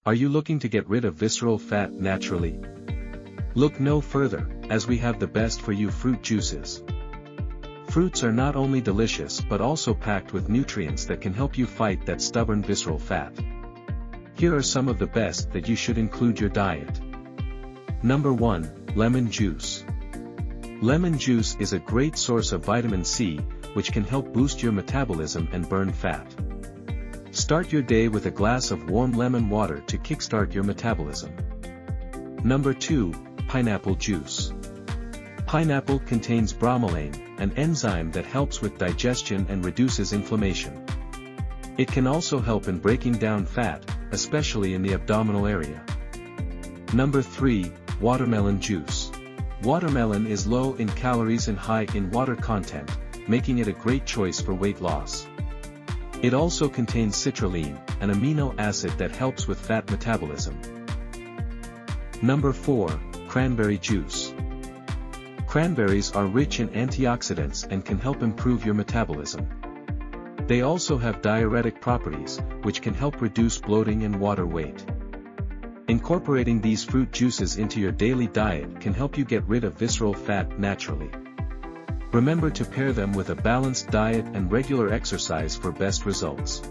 Are you looking to get rid of visceral fat naturally? Look no further, as we have the best for you fruit juices. Fruits are not only delicious but also packed with nutrients that can help you fight that stubborn visceral fat. Here are some of the best that you should include your diet. Number 1, lemon juice. Lemon juice is a great source of vitamin C, which can help boost your metabolism and burn fat. Start your day with a glass of warm lemon water to kickstart your metabolism. Number 2, pineapple juice. Pineapple contains bromelain, an enzyme that helps with digestion and reduces inflammation. It can also help in breaking down fat, especially in the abdominal area. Number 3, watermelon juice. Watermelon is low in calories and high in water content, making it a great choice for weight loss. It also contains citrulline, an amino acid that helps with fat metabolism. Number 4, cranberry juice. Cranberries are rich in antioxidants and can help improve your metabolism. They also have diuretic properties, which can help reduce bloating and water weight. Incorporating these fruit juices into your daily diet can help you get rid of visceral fat naturally. Remember to pair them with a balanced diet and regular exercise for best results.